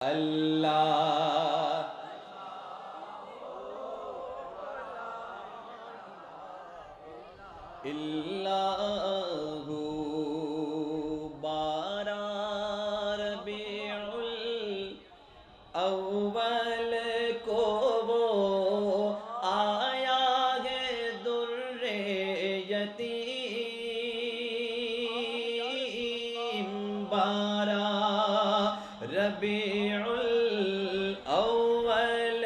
اللہ اللہ بارہ ربیع الاول کو وہ آیا ہے در یتیم بارہ ربیع الاول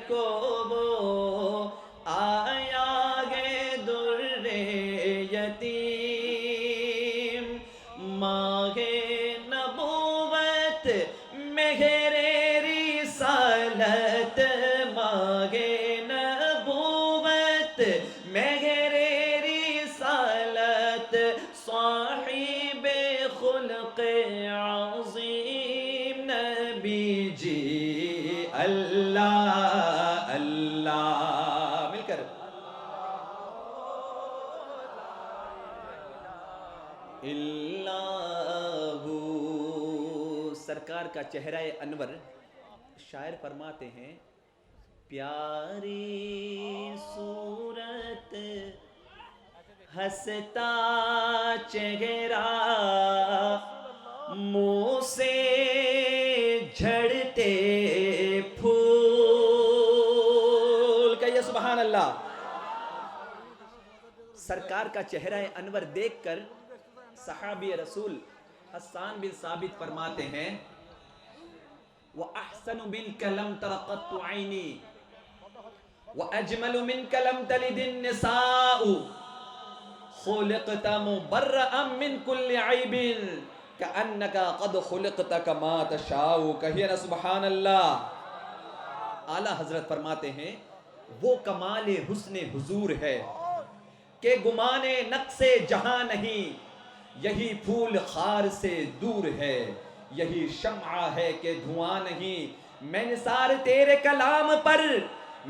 کو وہ آیا ہے در یتیم ماہ نبوت مہر رسالت ماہ نبوت مہر رسالت صاحب خلق عظیم نبی جی اللہ اللہ مل کر اللہ سرکار کا چہرہ انور شاعر فرماتے ہیں پیاری صورت ہنستا چہرہ منہ سے جھڑتے پھول کہیے سبحان اللہ۔ سرکار کا چہرہ انور دیکھ کر صحابی رسول حسان بن ثابت فرماتے ہیں وَأَحْسَنُ مِنْكَ لَمْ تَرَ قَطُّ عَيْنِي وَأَجْمَلُ مِنْكَ لَمْ تَلِدِ النِّسَاءُ خُلِقْتَ مُبَرَّأً مِنْ كُلِّ عَيْبٍ كَأَنَّكَ قَدْ خُلِقْتَ كَمَا تَشَاءُ کہیے نا سبحان اللہ۔ اعلیٰ حضرت فرماتے ہیں وہ کمال حسن حضور ہے کہ گمان نقص جہاں نہیں، یہی پھول خار سے دور ہے، یہی شمع ہے کہ دھواں نہیں، میں نثار تیرے کلام پر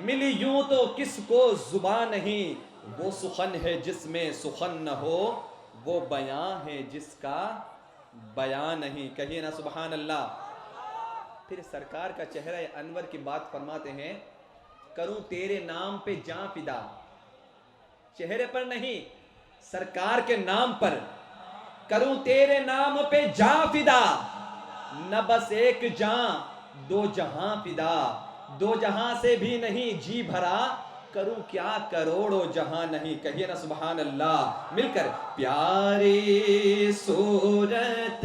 ملی یوں تو کس کو زبان نہیں، وہ سخن ہے جس میں سخن نہ ہو، وہ بیان ہے جس کا بیان نہیں، کہیے نا سبحان اللہ۔ پھر سرکار کا چہرہ انور کی بات فرماتے ہیں کروں تیرے نام پہ جاں فدا، چہرے پر نہیں سرکار کے نام پر، کروں تیرے نام پہ جاں فدا، نہ بس ایک جاں دو جہاں فدا، دو جہاں سے بھی نہیں جی بھرا، کروں کیا کروڑوں جہاں نہیں، کہیے نا سبحان اللہ مل کر پیاری صورت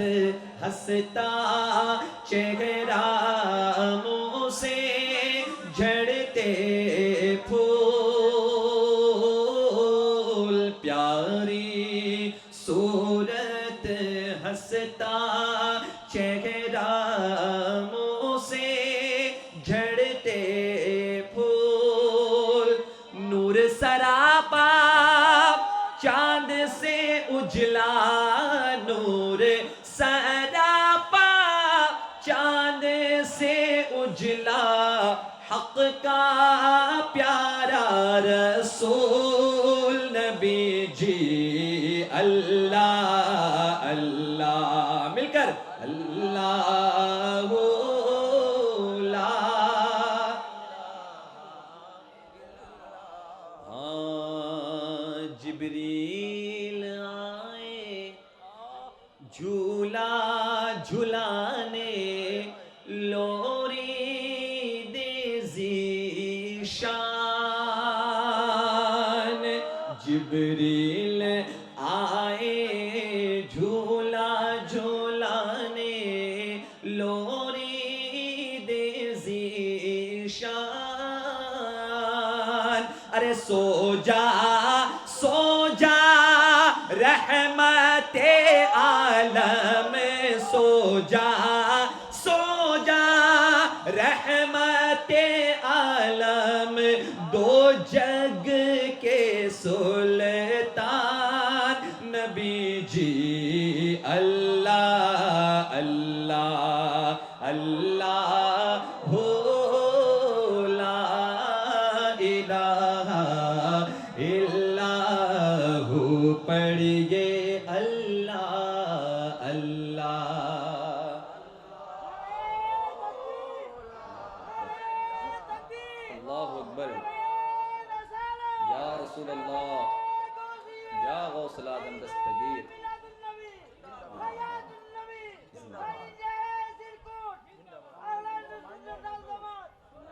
ہنستا چہرہ منہ سے جھڑتے پھول پیاری صورت ہنستا چہرہ منہ سے جھڑتے پھول نور سراپا چاند سے اجلا نور سراپا چاند سے اجلا حق کا پیارا رسول نبی جی اللہ اللہ مل کر اللہ لا جبریل آئے جھولا جھلانے لوری دے ذیشان جبریل آئے جھولا جھولانے لوری دے ذیشان ارے سو جا رحمت عالم سو جا رحمت عالم دو جگ کے سلطان نبی جی اللہ اللہ اللہ ہو لا الہ الا ہو پڑھئے اللہ اللہ اللہ اکبر یا رسول اللہ یا غوث العظم دستگیر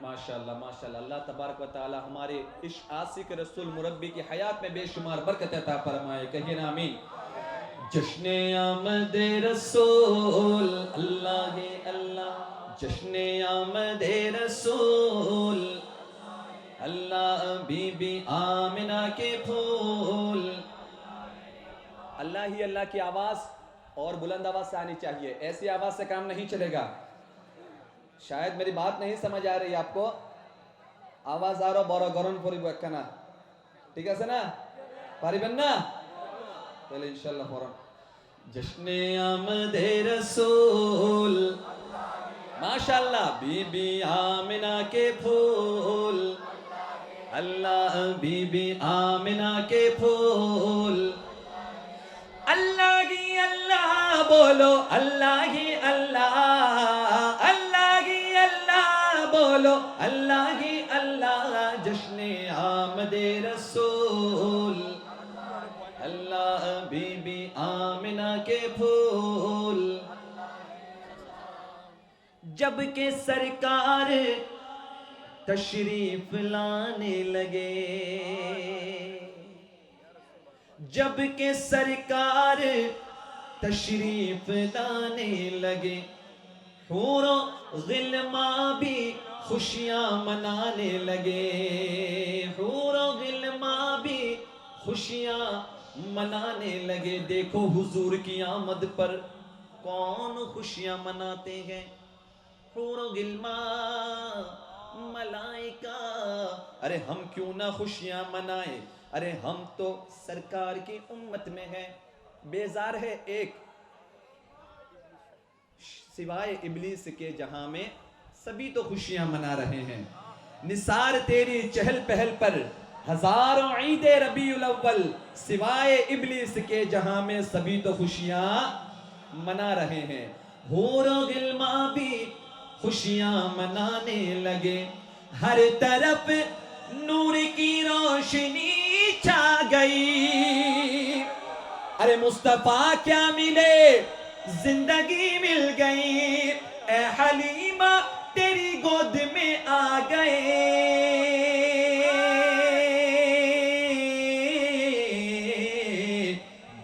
ماشاءاللہ ماشاءاللہ. اللہ تبارک و تعالی ہمارے اس عاشق رسول مربی کی حیات میں بے شمار برکت عطا فرمائے. کہیے نا آمین. جشن آمد رسول اللہ اللہ جشن آمد رسول اللہ بی بی آمنہ کے پھول. اللہ ہی اللہ کی آواز اور بلند آواز سے آنی چاہیے. ایسی آواز سے کام نہیں چلے گا. شاید میری بات نہیں سمجھ آ رہی آپ کو. آواز آ رہا بورا گرن پوری بکنا ٹھیک ہے نا پاری بننا پہلے انشاءاللہ فوراً. جشن آمد رسول ماشاءاللہ بی بی آمنہ کے پھول اللہ بی بی آمنہ کے پھول. اللہ ہی اللہ بولو اللہ ہی اللہ اللہ ہی اللہ بولو اللہ ہی اللہ. جشن آمد رسول اللہ بی بی آمنہ کے پھول. جب کہ سرکار تشریف لانے لگے جب کہ سرکار تشریف لانے لگے حور و غلماں بھی خوشیاں منانے لگے. حور و غلماں بھی خوشیاں منانے لگے. دیکھو حضور کی آمد پر کون خوشیاں مناتے ہیں. حور و غلماں ملائکہ. ارے ہم کیوں نہ خوشیاں منائیں. ارے ہم تو سرکار کی امت میں ہیں. بیزار ہے ایک سوائے ابلیس کے جہاں میں سبھی تو خوشیاں منا رہے ہیں. نثار تیری چہل پہل پر ہزاروں عید ربیع الاول سوائے ابلیس کے جہاں میں سبھی تو خوشیاں منا رہے ہیں. حور و غلماں بھی خوشیاں منانے لگے. ہر طرف نور کی روشنی چھا گئی. ارے مصطفیٰ کیا ملے زندگی مل گئی. اے حلیمہ تیری گود میں آ گئے.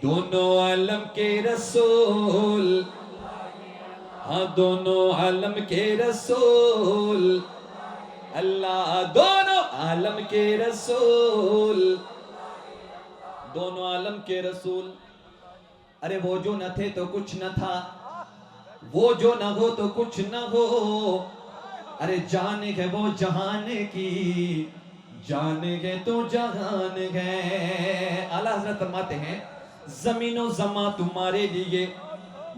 دونوں عالم کے رسول ہاں دونوں عالم کے رسول اللہ دونوں عالم کے رسول دونوں عالم کے رسول. ارے وہ جو نہ تھے تو کچھ نہ تھا وہ جو نہ ہو تو کچھ نہ ہو. ارے جان ہے وہ جہان کی جان ہے تو جہان ہے. اعلیٰ حضرت فرماتے ہیں زمین و زمان تمہارے لیے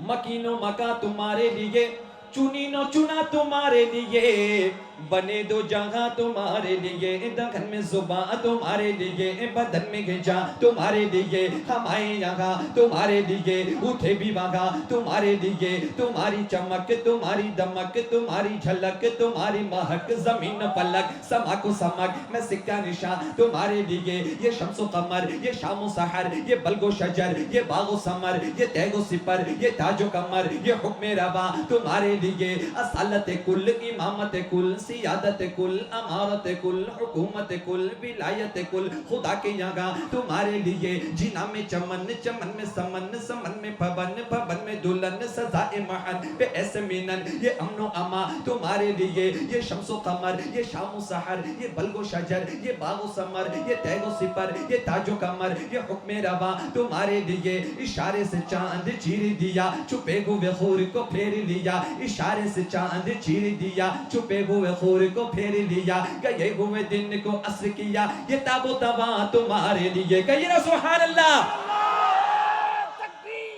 مکین و مکان تمہارے لیے چنین و چنا تمہارے لیے بنے دو جہاں تمہارے لیے. دہن میں زباں تمہارے لیے بدن میں جان تمہارے لیے. ہم آئے یہاں تمہارے لیے اٹھے بھی وہاں تمہارے لیے. تمہاری چمک تمہاری دمک تمہاری جھلک تمہاری مہک زمین پلک سما کو سمک میں سکہ نشان تمہارے لیے. یہ شمس و قمر یہ شام و سحر یہ بلگ و شجر یہ باغ و ثمر یہ تیغ و سپر یہ تاج و کمر یہ حکم روا تمہارے لیے. اصالت کل امامت کل سیادت کل امارت کل حکومت کل ولایت کل خدا کے یہاں تمہارے لیے. جینا میں چمن چمن میں سمن سمن میں پھبن پھبن میں دلہن سزائے محن پہ ایسے مینن یہ امن و اما تمہارے لیے. یہ شمس و قمر یہ شام و سحر یہ بلگ و شجر یہ باغ و ثمر یہ تیغ و سپر یہ تاج و کمر یہ حکم روا تمہارے لیے. اشارے سے چاند چیر دیا چھپے ہوئے خور کو پھیر لیا. اشارے سے چاند چیر دیا چھپے ہوئے خور کو پھیر لیا. گئے ہوئے دن کو عصر کیا یہ تاب و تواں تمہارے لیے. کہیے نا سبحان اللہ.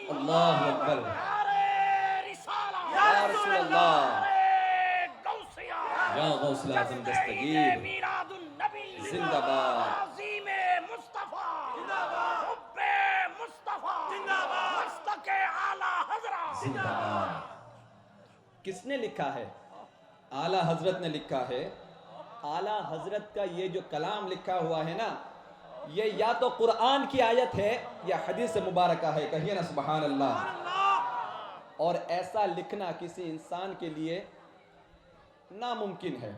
اللہ اکبر یا رسول اللہ یا غوث العظم دستگیر زندہ باد. زندہ باد. کس نے لکھا ہے؟ اعلیٰ حضرت نے لکھا ہے اعلیٰ حضرت کا یہ جو کلام لکھا ہوا ہے نا، یہ یا تو قرآن کی آیت ہے یا حدیث مبارکہ ہے، کہیے نا سبحان اللہ۔ اور ایسا لکھنا کسی انسان کے لیے ناممکن ہے،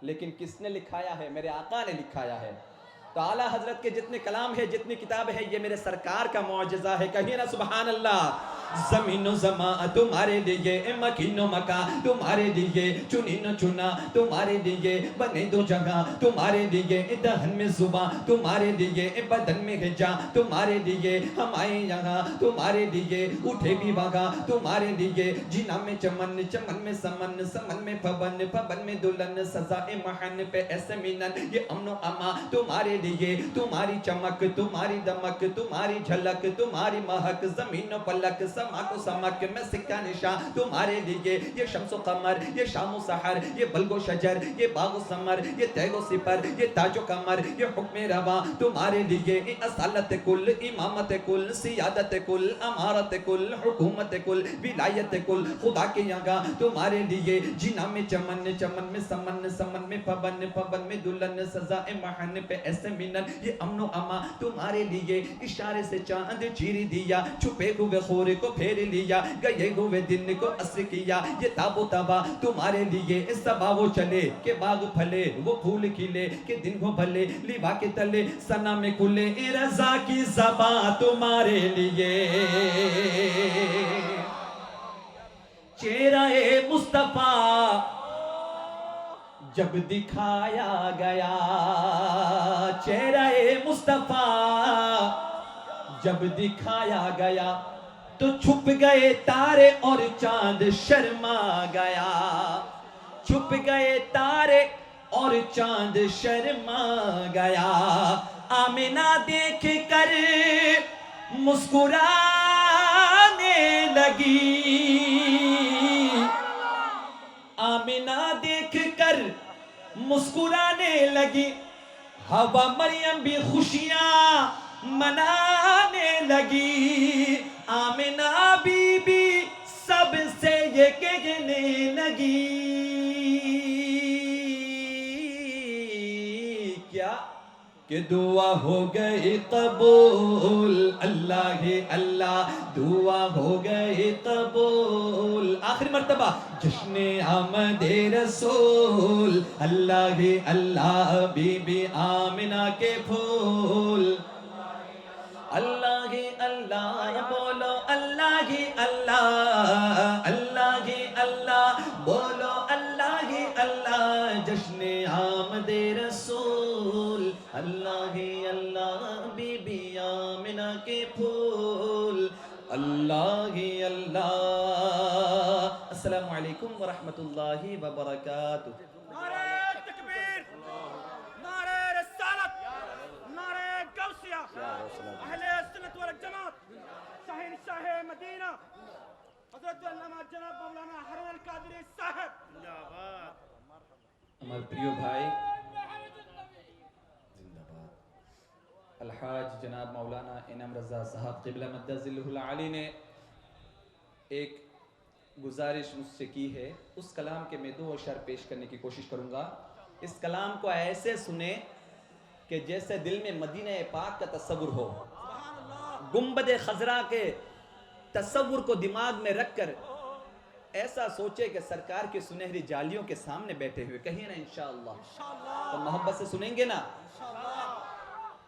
لیکن کس نے لکھایا ہے؟ میرے آقا نے لکھایا ہے۔ تو اعلیٰ حضرت کے جتنے کلام ہے، جتنی کتاب ہے، یہ میرے سرکار کا معجزہ ہے، کہیے نا سبحان اللہ۔ زمین و زمان تمہارے لیے، مکین و مکان تمہارے لیے، چنین و چنا تمہارے لیے، بنے دو جگہ تمہارے لیے، دہن میں زباں تمہارے لیے، بدن میں ہجا تمہارے لیے، ہم آئے یہاں تمہارے لیے، اٹھے بھی وہاں تمہارے لیے، جنا میں چمن، چمن میں سمن، سمن میں پبن، پبن میں دلہن، سزائے محن پہ ایسے مینن، یہ امن و اما تمہارے لیے، تمہاری چمک، تمہاری دمک، تمہاری جھلک، تمہاری مہک، زمین و پلک، سماک و سمک میں سکہ نشان تمہارے لیے، یہ شمس و قمر، یہ شام و سحر، یہ بلگ و شجر، یہ باغ و ثمر، یہ تیگ و سپر، یہ تاج و کمر، یہ حکم رواں تمہارے لیے، یہ اصالت کل، امامت کل، سیادت کل، امارت کل، حکومت کل، ولایت کل، خدا کے یہاں تمہارے لیے، جنا میں چمن، چمن میں سمن، سمن میں پبن، پبن میں دلہن، سزائے محن پہ ایسے مینن، یہ امن و اما تمہارے لیے، اشارے سے چاند چیر دیا، چھپے ہوئے خور کو پھیر لیا، گئے ہوئے دن کو عصر کیا، یہ تاب و تبا تمہارے لیے، اس صبا وہ چلے کہ باغ پھلے، وہ پھول کھلے کہ دن ہو بھلے، لیبا کے تلے سنا میں کھلے، رضا کی زباں تمہارے لیے، چہرہ مصطفیٰ جب دکھایا گیا، چہرہ مصطفیٰ جب دکھایا گیا، تو چھپ گئے تارے اور چاند شرما گیا، چھپ گئے تارے اور چاند شرما گیا، آمنہ دیکھ کر مسکرانے لگی، آمنہ دیکھ کر مسکرانے لگی، حوا مریم بھی خوشیاں منانے لگی، آمنہ بی بی سب سے یہ کہنے لگی، کیا کہ دعا ہو گئی قبول، اللہ اللہ دعا ہو گئی قبول، آخری مرتبہ جشن آمد رسول، اللہ اللہ بی بی آمنہ کے پھول، اللہ اللہ بولو، اللہ اللہ، اللہ اللہ بولو، اللہ اللہ، جشن آمد رسول، اللہ اللہ بی بی آمنہ کے پھول، اللہ اللہ۔ السلام علیکم ورحمۃ اللہ وبرکاتہ۔ نعرہ تکبیر، نعرہ رسالت، نعرہ غوثیہ، اہل سنت والجماعت، شاہ مدینہ حضرت علامہ جناب مولانا ہارون القادری صاحب، ہمارے پریو بھائی زندہ باد الحاج جناب مولانا انعام رضا صاحب قبلہ مد ظلہ العالی نے ایک گزارش مجھ سے کی ہے، اس کلام کے میں 2 اشعار پیش کرنے کی کوشش کروں گا۔ اس کلام کو ایسے سنیں کہ جیسے دل میں مدینہ پاک کا تصور ہو، گنبد خضرا کے تصور کو دماغ میں رکھ کر ایسا سوچے کہ سرکار کی سنہری جالیوں کے سامنے بیٹھے ہوئے، کہیں نا انشاءاللہ، تو محبت سے سنیں گے نا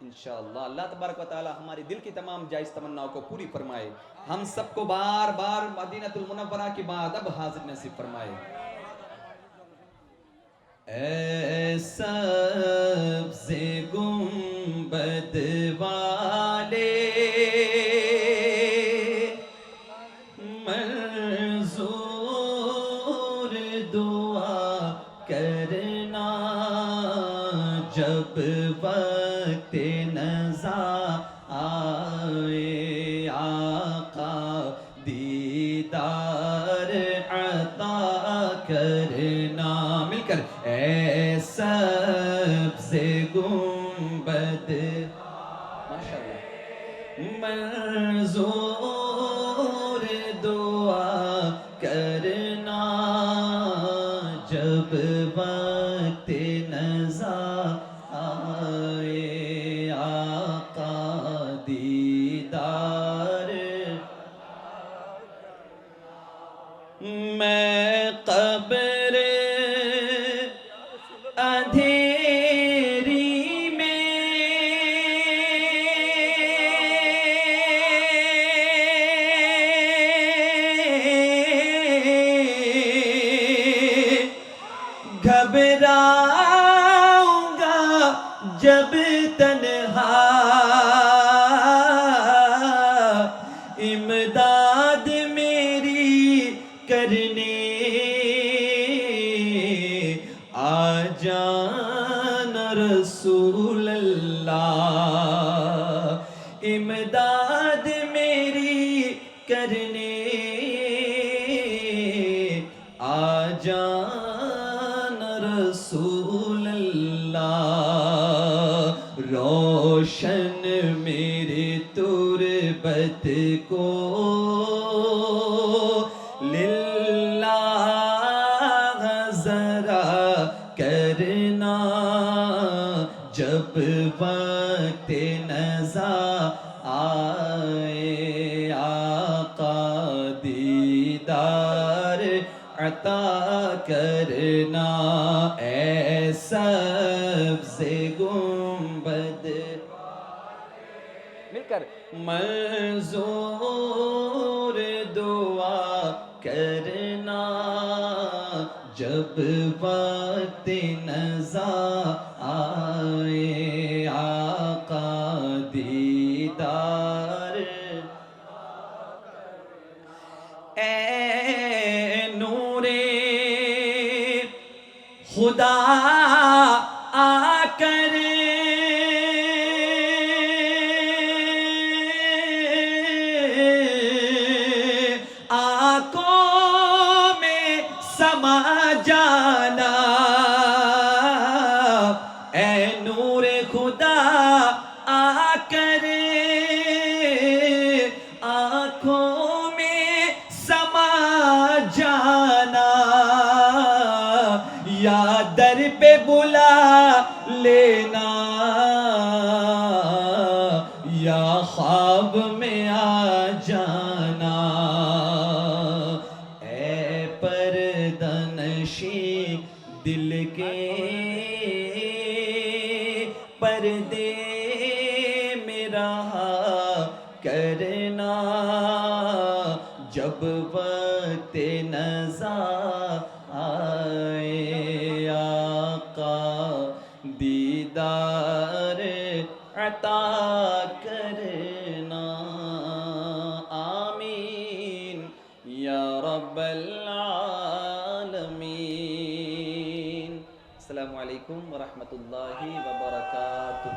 انشاءاللہ۔ اللہ تبارک و تعالی ہماری دل کی تمام جائز تمناؤں کو پوری فرمائے، ہم سب کو بار بار مدینہ المنورہ کی بات اب حاضر نصیب فرمائے۔ اے سبز گنبد والے منظور دعا کرنا، جب وقت نزا آئے آقا دیدار عطا کرنا، مل کر اے سبز گنبد ماشاءاللہ منظور دعا کرنا، جب جب وقت نزا آئے آقا دیدار میں قبر اندھیری میں گھبراؤں گا جب تنہا امداد میری کرنے آ جانا رسول اللہ امداد میری کرنے آ جانا رسول اللہ روشن میرے تربت کو للہ ذرا کرنا جب وقت نزا آئے آقا دیدار عطا کرنا اے سبز گنبد مل کر منظور دعا کرنا جب وقت نزا آئے آقا دیدار اے نور خدا آ کر آنکھوں میں سما جانا اے نور خدا آ کر آنکھوں میں سما جانا یا در پہ بلا لینا یا خواب میں آ جانا اے پردہ نشیں دل کے پردے میں رہا کرنا جب وقت نزا آئے آقا دیدار عطا کرنا آمین یا رب العالمین السلام علیکم ورحمۃ اللہ وبرکاتہ